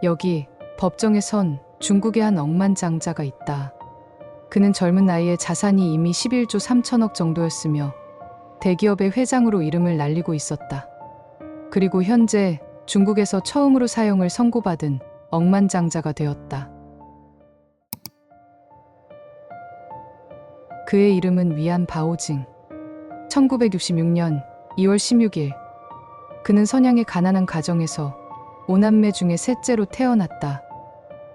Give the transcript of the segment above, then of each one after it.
여기 법정에 선 중국의 한 억만장자가 있다. 그는 젊은 나이에 자산이 이미 11조 3천억 정도였으며 대기업의 회장으로 이름을 날리고 있었다. 그리고 현재 중국에서 처음으로 사형을 선고받은 억만장자가 되었다. 그의 이름은 위안 바오징. 1966년 2월 16일 그는 선양의 가난한 가정에서 5남매 중에 셋째로 태어났다.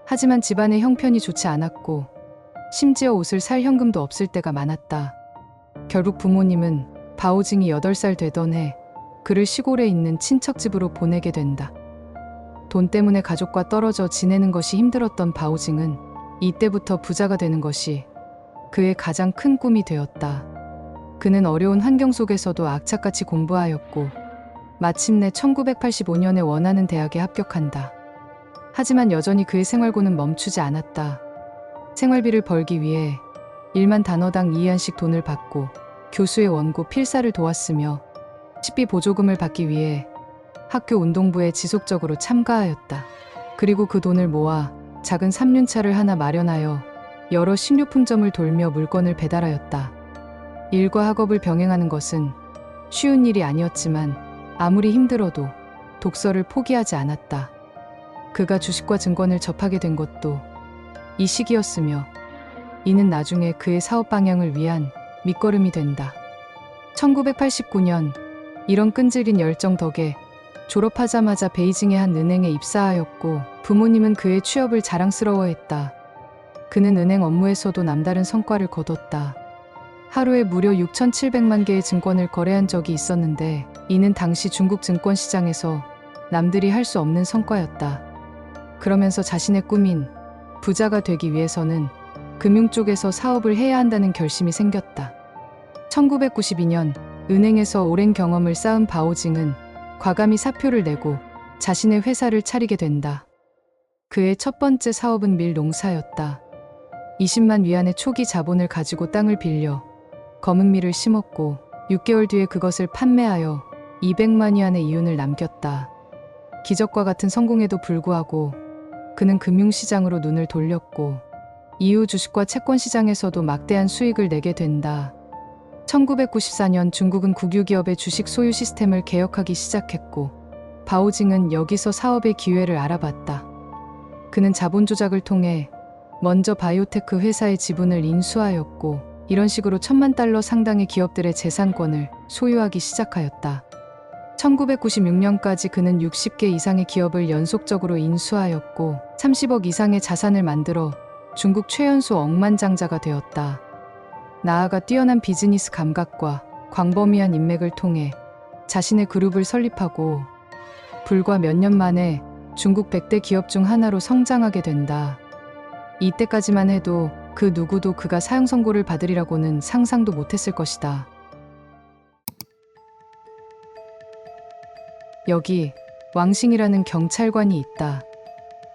하지만 집안의 형편이 좋지 않았고 심지어 옷을 살 현금도 없을 때가 많았다. 결국 부모님은 바오징이 8살 되던 해 그를 시골에 있는 친척집으로 보내게 된다. 돈 때문에 가족과 떨어져 지내는 것이 힘들었던 바오징은 이때부터 부자가 되는 것이 그의 가장 큰 꿈이 되었다. 그는 어려운 환경 속에서도 악착같이 공부하였고 마침내 1985년에 원하는 대학에 합격한다. 하지만 여전히 그의 생활고는 멈추지 않았다. 생활비를 벌기 위해 1만 단어당 2위안씩 돈을 받고 교수의 원고 필사를 도왔으며 식비 보조금을 받기 위해 학교 운동부에 지속적으로 참가하였다. 그리고 그 돈을 모아 작은 삼륜차를 하나 마련하여 여러 식료품점을 돌며 물건을 배달하였다. 일과 학업을 병행하는 것은 쉬운 일이 아니었지만 아무리 힘들어도 독서를 포기하지 않았다. 그가 주식과 증권을 접하게 된 것도 이 시기였으며 이는 나중에 그의 사업 방향을 위한 밑거름이 된다. 1989년 이런 끈질긴 열정 덕에 졸업하자마자 베이징의 한 은행에 입사하였고 부모님은 그의 취업을 자랑스러워했다. 그는 은행 업무에서도 남다른 성과를 거뒀다. 하루에 무려 6,700만 개의 증권을 거래한 적이 있었는데 이는 당시 중국 증권 시장에서 남들이 할 수 없는 성과였다. 그러면서 자신의 꿈인 부자가 되기 위해서는 금융 쪽에서 사업을 해야 한다는 결심이 생겼다. 1992년 은행에서 오랜 경험을 쌓은 바오징은 과감히 사표를 내고 자신의 회사를 차리게 된다. 그의 첫 번째 사업은 밀 농사였다. 20만 위안의 초기 자본을 가지고 땅을 빌려 검은 밀을 심었고 6개월 뒤에 그것을 판매하여 200만 위안의 이윤을 남겼다. 기적과 같은 성공에도 불구하고 그는 금융시장으로 눈을 돌렸고 이후 주식과 채권 시장에서도 막대한 수익을 내게 된다. 1994년 중국은 국유기업의 주식 소유 시스템을 개혁하기 시작했고 바오징은 여기서 사업의 기회를 알아봤다. 그는 자본 조작을 통해 먼저 바이오테크 회사의 지분을 인수하였고 이런 식으로 1,000만 달러 상당의 기업들의 재산권을 소유하기 시작하였다. 1996년까지 그는 60개 이상의 기업을 연속적으로 인수하였고 30억 이상의 자산을 만들어 중국 최연소 억만장자가 되었다. 나아가 뛰어난 비즈니스 감각과 광범위한 인맥을 통해 자신의 그룹을 설립하고 불과 몇 년 만에 중국 100대 기업 중 하나로 성장하게 된다. 이때까지만 해도 그 누구도 그가 사형 선고를 받으리라고는 상상도 못했을 것이다. 여기 왕싱이라는 경찰관이 있다.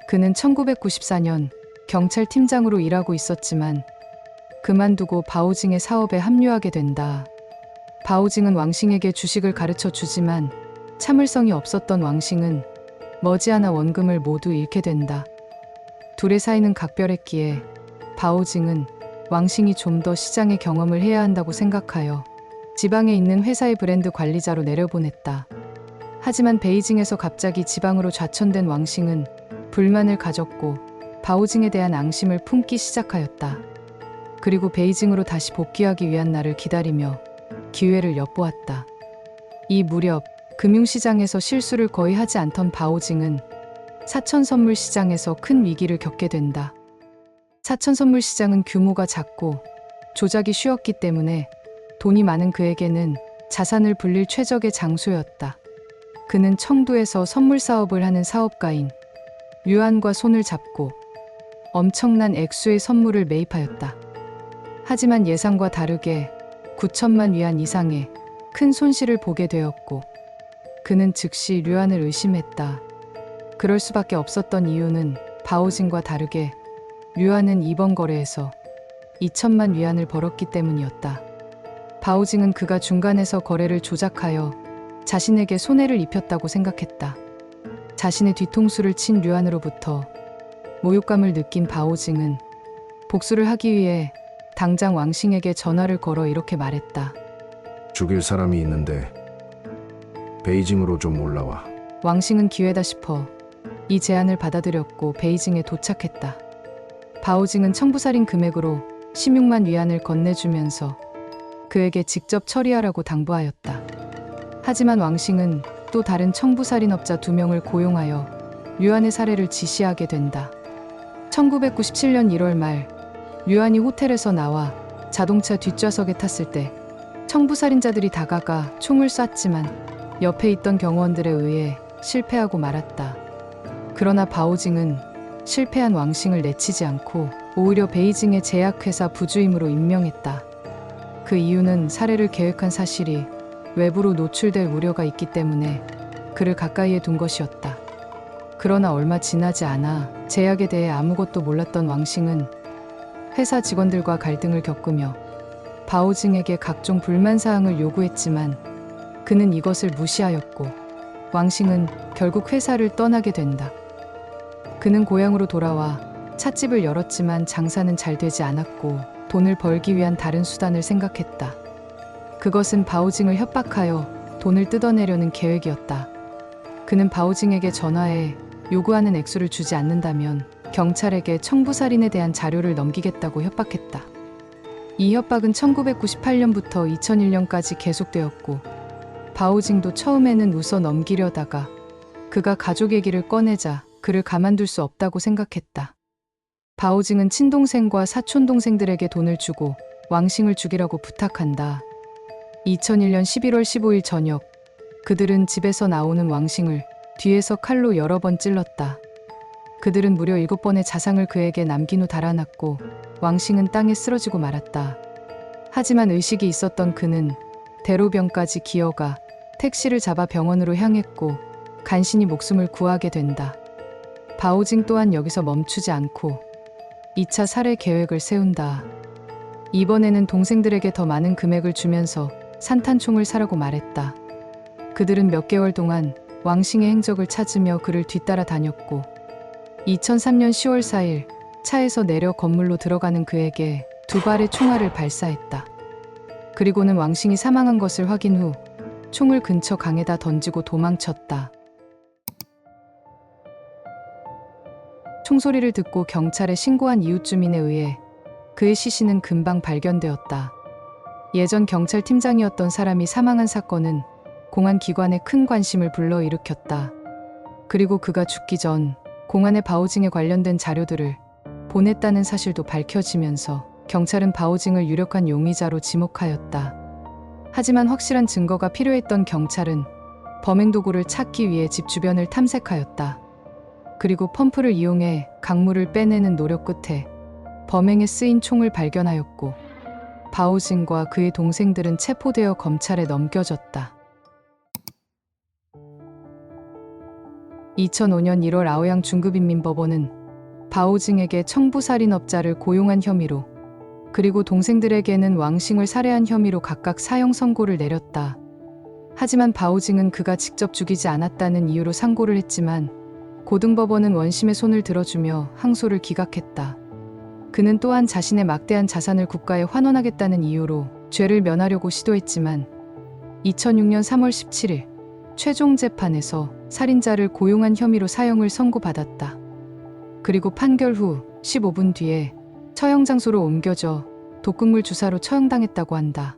그는 1994년 경찰팀장으로 일하고 있었지만 그만두고 바오징의 사업에 합류하게 된다. 바오징은 왕싱에게 주식을 가르쳐 주지만 참을성이 없었던 왕싱은 머지않아 원금을 모두 잃게 된다. 둘의 사이는 각별했기에 바오징은 왕싱이 좀 더 시장의 경험을 해야 한다고 생각하여 지방에 있는 회사의 브랜드 관리자로 내려보냈다. 하지만 베이징에서 갑자기 지방으로 좌천된 왕싱은 불만을 가졌고 바오징에 대한 앙심을 품기 시작하였다. 그리고 베이징으로 다시 복귀하기 위한 날을 기다리며 기회를 엿보았다. 이 무렵 금융시장에서 실수를 거의 하지 않던 바오징은 사천선물 시장에서 큰 위기를 겪게 된다. 사천선물 시장은 규모가 작고 조작이 쉬웠기 때문에 돈이 많은 그에게는 자산을 불릴 최적의 장소였다. 그는 청두에서 선물 사업을 하는 사업가인 류안과 손을 잡고 엄청난 액수의 선물을 매입하였다. 하지만 예상과 다르게 9천만 위안 이상의 큰 손실을 보게 되었고 그는 즉시 류안을 의심했다. 그럴 수밖에 없었던 이유는 바오징과 다르게 류안은 이번 거래에서 2천만 위안을 벌었기 때문이었다. 바오징은 그가 중간에서 거래를 조작하여 자신에게 손해를 입혔다고 생각했다. 자신의 뒤통수를 친 류안으로부터 모욕감을 느낀 바오징은 복수를 하기 위해 당장 왕싱에게 전화를 걸어 이렇게 말했다. 죽일 사람이 있는데 베이징으로 좀 올라와. 왕싱은 기회다 싶어 이 제안을 받아들였고 베이징에 도착했다. 바오징은 청부살인 금액으로 16만 위안을 건네주면서 그에게 직접 처리하라고 당부하였다. 하지만 왕싱은 또 다른 청부살인업자 2명을 고용하여 류안의 살해를 지시하게 된다. 1997년 1월 말 류안이 호텔에서 나와 자동차 뒷좌석에 탔을 때 청부살인자들이 다가가 총을 쐈지만 옆에 있던 경호원들에 의해 실패하고 말았다. 그러나 바오징은 실패한 왕싱을 내치지 않고 오히려 베이징의 제약회사 부주임으로 임명했다. 그 이유는 살해를 계획한 사실이 외부로 노출될 우려가 있기 때문에 그를 가까이에 둔 것이었다. 그러나 얼마 지나지 않아 제약에 대해 아무것도 몰랐던 왕싱은 회사 직원들과 갈등을 겪으며 바오징에게 각종 불만사항을 요구했지만 그는 이것을 무시하였고 왕싱은 결국 회사를 떠나게 된다. 그는 고향으로 돌아와 찻집을 열었지만 장사는 잘 되지 않았고 돈을 벌기 위한 다른 수단을 생각했다. 그것은 바오징을 협박하여 돈을 뜯어내려는 계획이었다. 그는 바오징에게 전화해 요구하는 액수를 주지 않는다면 경찰에게 청부살인에 대한 자료를 넘기겠다고 협박했다. 이 협박은 1998년부터 2001년까지 계속되었고 바오징도 처음에는 웃어 넘기려다가 그가 가족 얘기를 꺼내자 그를 가만둘 수 없다고 생각했다. 바오징은 친동생과 사촌동생들에게 돈을 주고 왕싱을 죽이라고 부탁한다. 2001년 11월 15일 저녁 그들은 집에서 나오는 왕싱을 뒤에서 칼로 여러 번 찔렀다. 그들은 무려 7번의 자상을 그에게 남긴 후 달아났고 왕싱은 땅에 쓰러지고 말았다. 하지만 의식이 있었던 그는 대로변까지 기어가 택시를 잡아 병원으로 향했고 간신히 목숨을 구하게 된다. 바오징 또한 여기서 멈추지 않고 2차 살해 계획을 세운다. 이번에는 동생들에게 더 많은 금액을 주면서 산탄총을 사라고 말했다. 그들은 몇 개월 동안 왕싱의 행적을 찾으며 그를 뒤따라 다녔고 2003년 10월 4일 차에서 내려 건물로 들어가는 그에게 2발의 총알을 발사했다. 그리고는 왕싱이 사망한 것을 확인 후 총을 근처 강에다 던지고 도망쳤다. 총소리를 듣고 경찰에 신고한 이웃 주민에 의해 그의 시신은 금방 발견되었다. 예전 경찰팀장이었던 사람이 사망한 사건은 공안 기관에 큰 관심을 불러일으켰다. 그리고 그가 죽기 전 공안에 바오징에 관련된 자료들을 보냈다는 사실도 밝혀지면서 경찰은 바오징을 유력한 용의자로 지목하였다. 하지만 확실한 증거가 필요했던 경찰은 범행 도구를 찾기 위해 집 주변을 탐색하였다. 그리고 펌프를 이용해 강물을 빼내는 노력 끝에 범행에 쓰인 총을 발견하였고 바오징과 그의 동생들은 체포되어 검찰에 넘겨졌다. 2005년 1월 아오양 중급인민법원은 바오징에게 청부살인업자를 고용한 혐의로 그리고 동생들에게는 왕싱을 살해한 혐의로 각각 사형 선고를 내렸다. 하지만 바오징은 그가 직접 죽이지 않았다는 이유로 상고를 했지만 고등법원은 원심의 손을 들어주며 항소를 기각했다. 그는 또한 자신의 막대한 자산을 국가에 환원하겠다는 이유로 죄를 면하려고 시도했지만 2006년 3월 17일 최종 재판에서 살인자를 고용한 혐의로 사형을 선고받았다. 그리고 판결 후 15분 뒤에 처형 장소로 옮겨져 독극물 주사로 처형당했다고 한다.